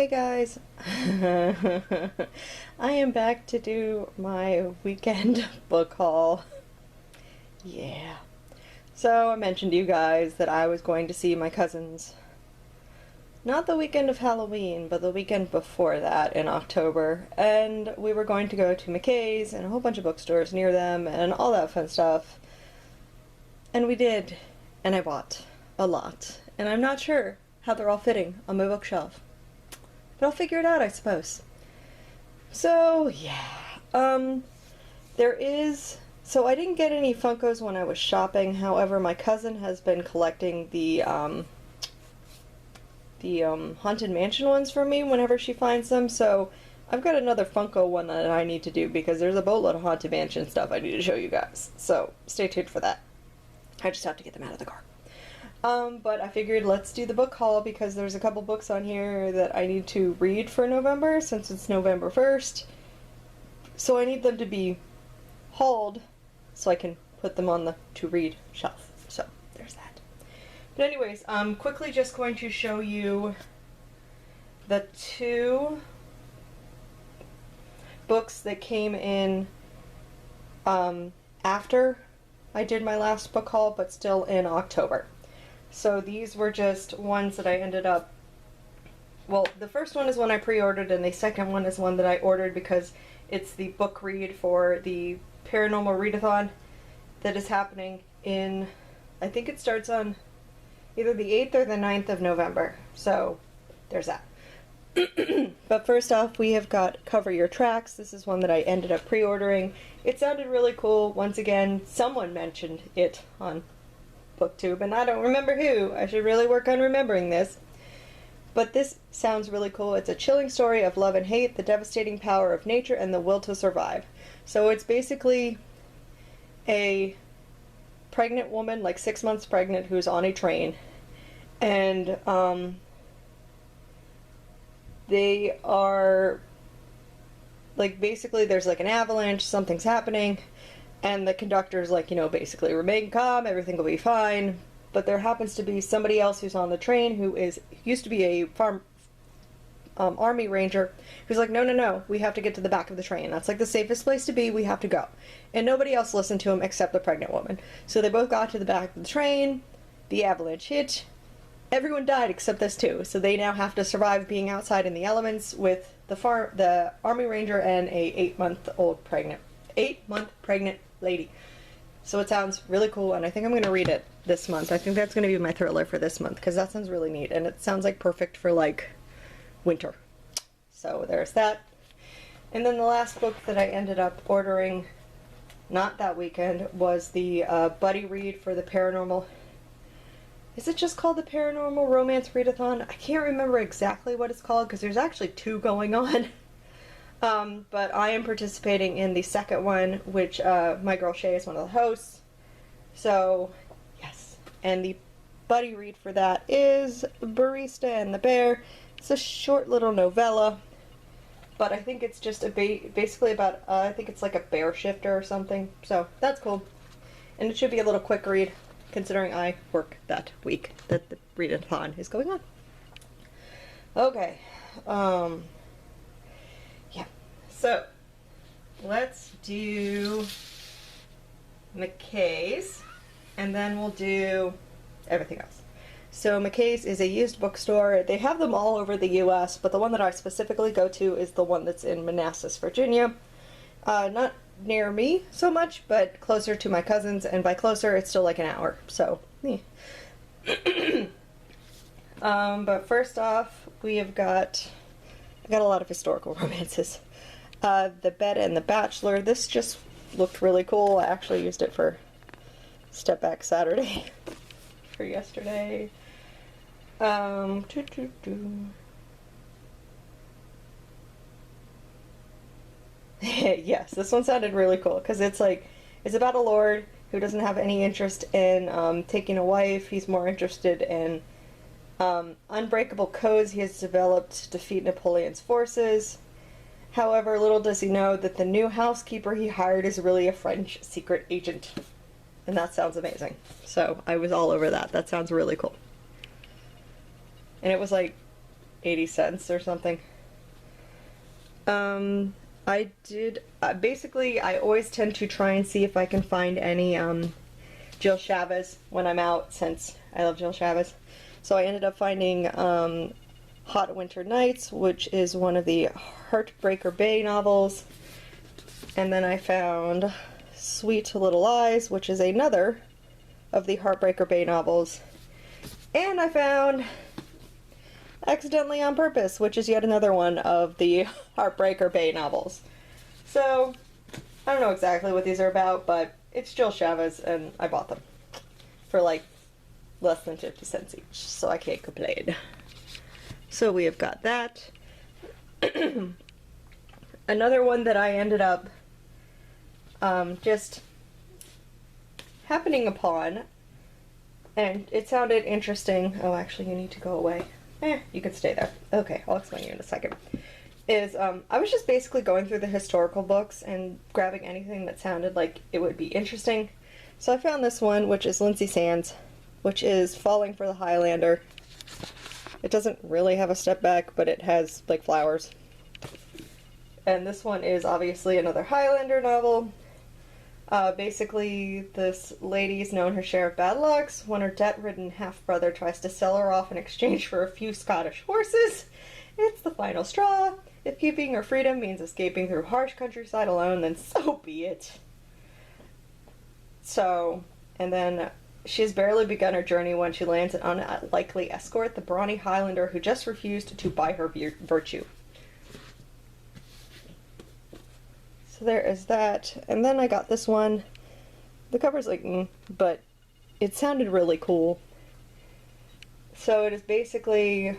Hey guys! I am back to do my weekend book haul. Yeah. So I mentioned to you guys that I was going to see my cousins. Not the weekend of Halloween, but the weekend before that in October. And we were going to go to Mckay's and a whole bunch of bookstores near them and all that fun stuff. And we did. And I bought a lot. And I'm not sure how they're all fitting on my bookshelf. But I'll figure it out, I suppose. So, yeah. So I didn't get any Funkos when I was shopping. However, my cousin has been collecting the Haunted Mansion ones for me whenever she finds them. So I've got another Funko one that I need to do because there's a boatload of Haunted Mansion stuff I need to show you guys. So stay tuned for that. I just have to get them out of the car. But I figured let's do the book haul because there's a couple books on here that I need to read for November since it's November 1st. So I need them to be hauled so I can put them on the to read shelf. So there's that. But anyways, I'm quickly just going to show you the two books that came in after I did my last book haul, but still in October. So these were just ones that I ended up, well, the first one is one I pre-ordered, and the second one is one that I ordered because it's the book read for the Paranormal Readathon that is happening in, I think it starts on either the 8th or the 9th of November. So there's that. But first off, we have got Cover Your Tracks. This is one that I ended up pre-ordering. It sounded really cool. Once again, someone mentioned it on BookTube, and I don't remember who. I should really work on remembering this. But this sounds really cool. It's a chilling story of love and hate, the devastating power of nature, and the will to survive. So it's basically a pregnant woman, like 6 months pregnant, who's on a train. And they are, like, basically there's like an avalanche, something's happening. And the conductor's like, basically remain calm, everything will be fine. But there happens to be somebody else who's on the train who used to be a army ranger who's like, no, we have to get to the back of the train. That's like the safest place to be, we have to go. And nobody else listened to him except the pregnant woman. So they both got to the back of the train, the avalanche hit, everyone died except this two. So they now have to survive being outside in the elements with the army ranger and a 8-month pregnant lady. So it sounds really cool, and I think I'm going to read it this month. I think that's going to be my thriller for this month, because that sounds really neat, and it sounds like perfect for, like, winter. So there's that. And then the last book that I ended up ordering, not that weekend, was the buddy read for the paranormal... Is it just called the Paranormal Romance Readathon? I can't remember exactly what it's called, because there's actually two going on. But I am participating in the second one, which my girl Shae is one of the hosts. So, yes. And the buddy read for that is Barista and the Bear. It's a short little novella, but I think it's just basically about, I think it's like a bear shifter or something. So, that's cool. And it should be a little quick read, considering I work that week that the readathon is going on. Okay. So, let's do Mckay's, and then we'll do everything else. So Mckay's is a used bookstore. They have them all over the U.S., but the one that I specifically go to is the one that's in Manassas, Virginia. Not near me so much, but closer to my cousins, and by closer, it's still like an hour, so, but first off, I've got a lot of historical romances. The Bed and the Bachelor. This just looked really cool. I actually used it for Step Back Saturday for yesterday. Yes, this one sounded really cool because it's about a lord who doesn't have any interest in taking a wife. He's more interested in unbreakable codes he has developed to defeat Napoleon's forces. However, little does he know that the new housekeeper he hired is really a French secret agent. And that sounds amazing. So I was all over that. That sounds really cool. And it was like 80 cents or something. I did, basically, I always tend to try and see if I can find any, Jill Chavez when I'm out, since I love Jill Chavez. So I ended up finding, Hot Winter Nights, which is one of the Heartbreaker Bay novels. And then I found Sweet Little Lies, which is another of the Heartbreaker Bay novels. And I found Accidentally on Purpose, which is yet another one of the Heartbreaker Bay novels. So, I don't know exactly what these are about, but it's Jill Chavez, and I bought them for like less than 50 cents each, so I can't complain. So we have got that. Another one that I ended up just happening upon, and it sounded interesting. Oh, actually, you need to go away. You can stay there. Okay, I'll explain you in a second. I was just basically going through the historical books and grabbing anything that sounded like it would be interesting. So I found this one, which is Lindsay Sands, which is Falling for the Highlander. It doesn't really have a step back, but it has, like, flowers. And this one is obviously another Highlander novel. Basically, this lady's known her share of bad lucks when her debt-ridden half-brother tries to sell her off in exchange for a few Scottish horses. It's the final straw. If keeping her freedom means escaping through harsh countryside alone, then so be it. So, and then she has barely begun her journey when she lands an unlikely escort, the brawny Highlander who just refused to buy her virtue. So there is that. And then I got this one. The cover's like, but it sounded really cool. So it is basically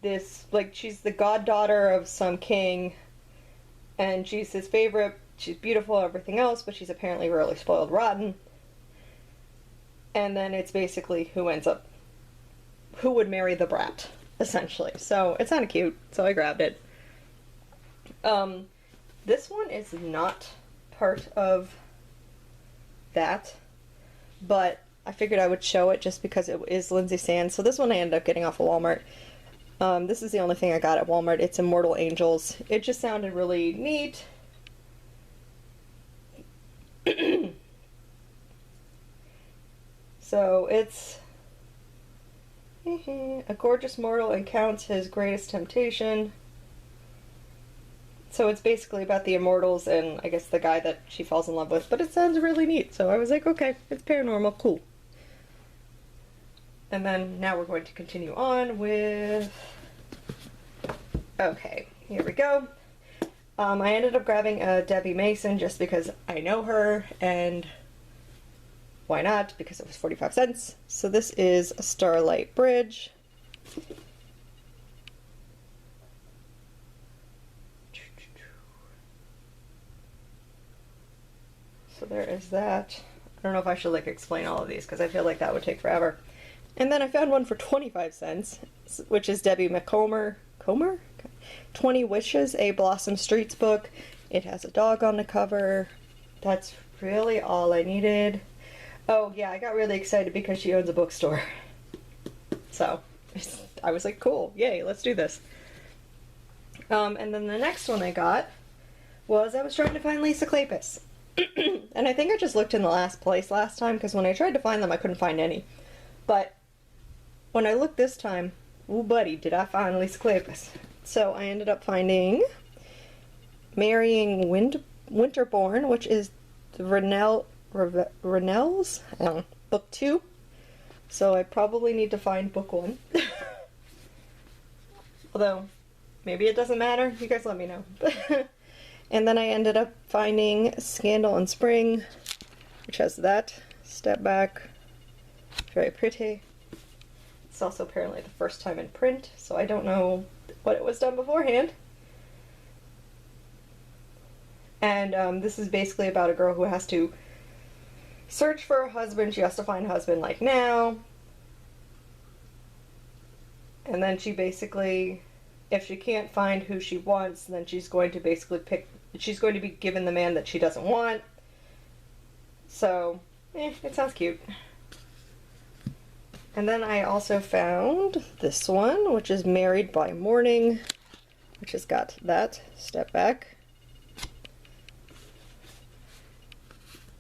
this, like, she's the goddaughter of some king, and she's his favorite. She's beautiful, everything else, but she's apparently really spoiled rotten. And then it's basically who would marry the brat, essentially. So it sounded cute, so I grabbed it. This one is not part of that, but I figured I would show it just because it is Lindsay Sands. So this one I ended up getting off of Walmart. This is the only thing I got at Walmart. It's Immortal Angels. It just sounded really neat. So it's a gorgeous mortal encounters his greatest temptation. So it's basically about the immortals and I guess the guy that she falls in love with, but it sounds really neat. So I was like, okay, it's paranormal, cool. And then now we're going to continue on with, okay, here we go. I ended up grabbing a Debbie Mason just because I know her, and why not? Because it was 45 cents. So this is a Starlight Bridge. So there is that. I don't know if I should like explain all of these because I feel like that would take forever. And then I found one for 25 cents, which is Debbie McComber. 20 Wishes, a Blossom Streets book. It has a dog on the cover. That's really all I needed. Oh yeah, I got really excited because she owns a bookstore. So I was like, cool, yay, let's do this. And then the next one I got was I was trying to find Lisa Kleypas. And I think I just looked in the last place last time because when I tried to find them I couldn't find any. But when I looked this time, ooh buddy, did I find Lisa Kleypas. So I ended up finding Marrying Winterborn, which is the Rennell's book 2. So I probably need to find book 1. Although, maybe it doesn't matter. You guys let me know. And then I ended up finding Scandal in Spring, which has that step back. Very pretty. It's also apparently the first time in print, so I don't know what it was done beforehand. And this is basically about a girl who has to search for a husband. She has to find a husband like now. And then she basically, if she can't find who she wants, then she's going to basically she's going to be given the man that she doesn't want. So, it sounds cute. And then I also found this one, which is Married by Morning, which has got that step back.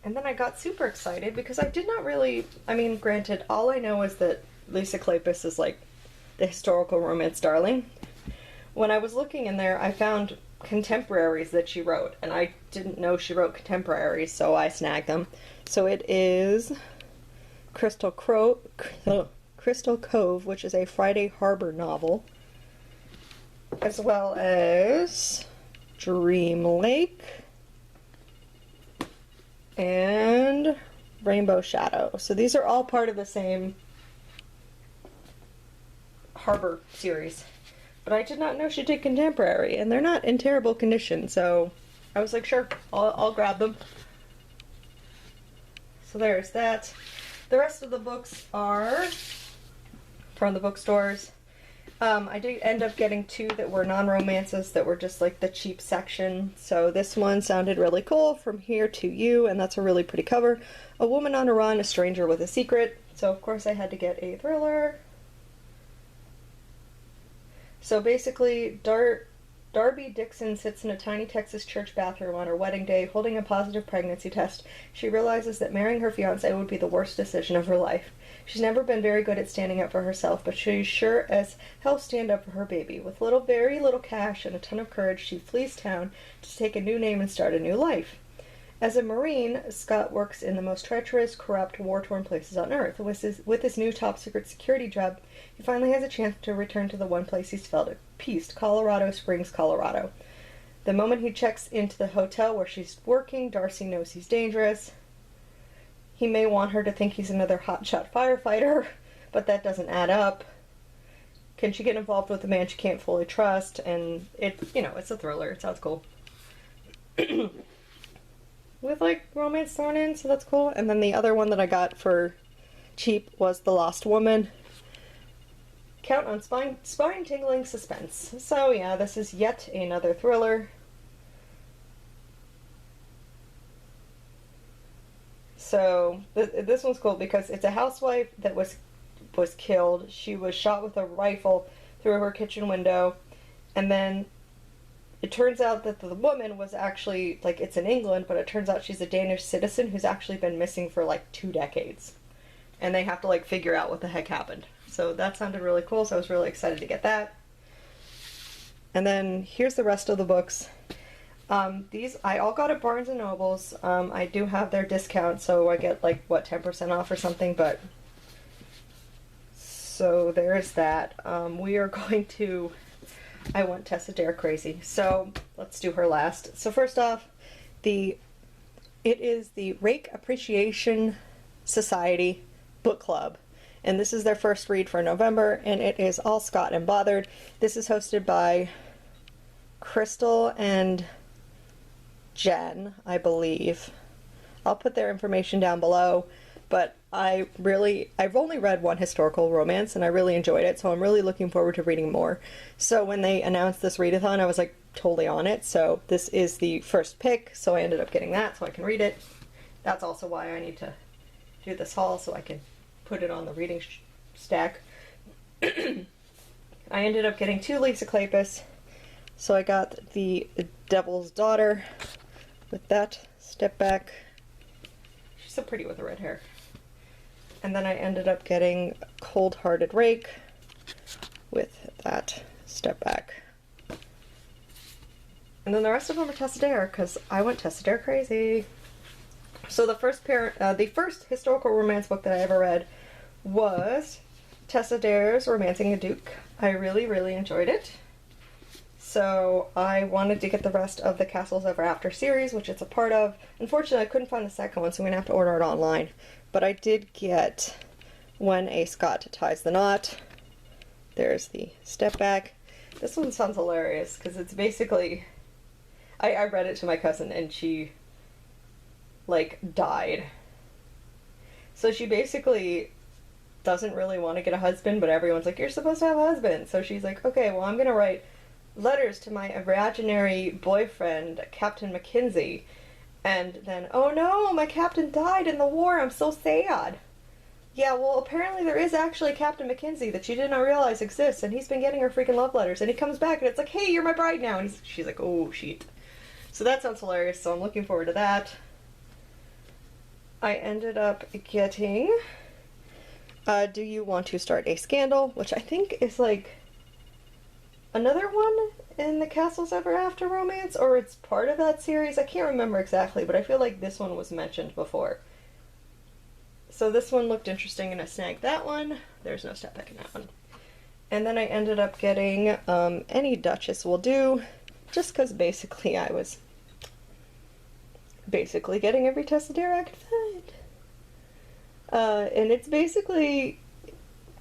And then I got super excited because I did not really, I mean, granted, all I know is that Lisa Kleypas is like the historical romance darling. When I was looking in there, I found contemporaries that she wrote, and I didn't know she wrote contemporaries, so I snagged them. So it is Crystal Cove, which is a Friday Harbor novel, as well as Dream Lake and Rainbow Shadow. So these are all part of the same Harbor series. But I did not know she did contemporary, and they're not in terrible condition, so I was like, sure, I'll grab them. So there's that. The rest of the books are from the bookstores. I did end up getting 2 that were non-romances that were just like the cheap section. So this one sounded really cool, From Here to You, and that's a really pretty cover. A Woman on a Run, A Stranger with a Secret. So of course I had to get a thriller. So basically, Darby Dixon sits in a tiny Texas church bathroom on her wedding day, holding a positive pregnancy test. She realizes that marrying her fiancé would be the worst decision of her life. She's never been very good at standing up for herself, but she's sure as hell stand up for her baby. With very little cash and a ton of courage, she flees town to take a new name and start a new life. As a Marine, Scott works in the most treacherous, corrupt, war-torn places on Earth. With his new top-secret security job, he finally has a chance to return to the one place he's felt at peace, Colorado Springs, Colorado. The moment he checks into the hotel where she's working, Darcy knows he's dangerous. He may want her to think he's another hotshot firefighter, but that doesn't add up. Can she get involved with a man she can't fully trust? And it's a thriller. It sounds cool. With like romance thrown in, so that's cool. And then the other one that I got for cheap was The Lost Woman. Count on spine-tingling suspense. So yeah, this is yet another thriller. So this one's cool because it's a housewife that was killed. She was shot with a rifle through her kitchen window, and then it turns out that the woman was actually, like, it's in England, but it turns out she's a Danish citizen who's actually been missing for like 2 decades. And they have to like figure out what the heck happened. So that sounded really cool, so I was really excited to get that. And then here's the rest of the books. These I all got at Barnes & Nobles. I do have their discount, so I get like, what, 10% off or something, but... So there's that. We are going to... I want Tessa Dare crazy, so let's do her last. So first off, it is the Rake Appreciation Society Book Club, and this is their first read for November, and it is all Scott and Bothered. This is hosted by Crystal and Jen, I believe. I'll put their information down below, but I've only read one historical romance and I really enjoyed it, so I'm really looking forward to reading more. So when they announced this readathon, I was like totally on it. So this is the first pick, so I ended up getting that so I can read it. That's also why I need to do this haul, so I can put it on the reading stack. I ended up getting 2 Lisa Kleypas. So I got The Devil's Daughter with that step back. She's so pretty with the red hair. And then I ended up getting Cold-Hearted Rake with that step back. And then the rest of them are Tessa Dare, because I went Tessa Dare crazy. So the first historical romance book that I ever read was Tessa Dare's Romancing a Duke. I really, really enjoyed it. So I wanted to get the rest of the Castles Ever After series, which it's a part of. Unfortunately, I couldn't find the second one, so I'm going to have to order it online. But I did get When a Scot Ties the Knot. There's the step back. This one sounds hilarious, because it's basically... I read it to my cousin, and she, like, died. So she basically doesn't really want to get a husband, but everyone's like, you're supposed to have a husband. So she's like, okay, well, I'm going to write letters to my imaginary boyfriend, Captain Mackenzie. And then, oh no, my captain died in the war, I'm so sad. Yeah, well, apparently there is actually Captain Mackenzie that she did not realize exists, and he's been getting her freaking love letters, and he comes back and it's like, hey, you're my bride now, and she's like, oh, shit. So that sounds hilarious, so I'm looking forward to that. I ended up getting Do You Want to Start a Scandal, which I think is like another one in the Castles Ever After romance, or it's part of that series. I can't remember exactly, but I feel like this one was mentioned before. So this one looked interesting and I snagged that one. There's no step back in that one. And then I ended up getting Any Duchess Will Do, just because basically I was basically getting every Tessadaire I could find. And it's basically...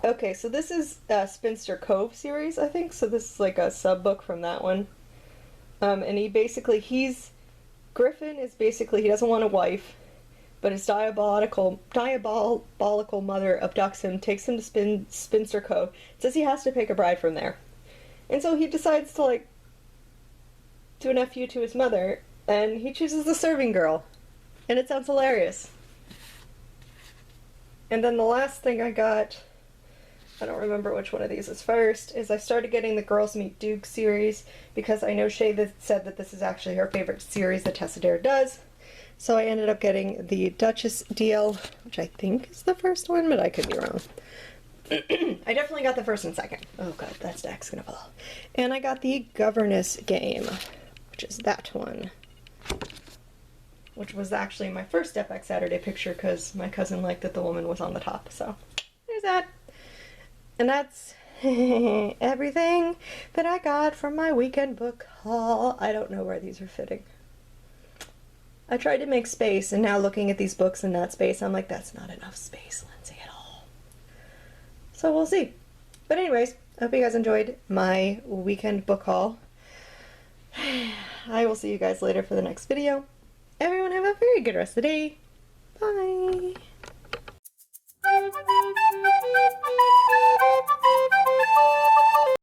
Okay, so this is Spinster Cove series, I think. So this is like a sub-book from that one. And Griffin is basically, he doesn't want a wife, but his diabolical mother abducts him, takes him to Spinster Cove, says he has to pick a bride from there. And so he decides to, like, do an FU to his mother, and he chooses the serving girl. And it sounds hilarious. And then the last thing I got, I don't remember which one of these is first, is I started getting the Girls Meet Duke series, because I know Shae said that this is actually her favorite series that Tessadaire does. So I ended up getting the Duchess deal, which I think is the first one, but I could be wrong. I definitely got the first and second. Oh god, that stack's gonna fall. And I got the Governess game, which is that one. Which was actually my first Step Back Saturday picture, because my cousin liked that the woman was on the top, so there's that. And that's everything that I got from my weekend book haul. I don't know where these are fitting. I tried to make space, and now looking at these books in that space, I'm like, that's not enough space, Lindsay, at all. So we'll see. But anyways, I hope you guys enjoyed my weekend book haul. I will see you guys later for the next video. Everyone have a very good rest of the day. Bye!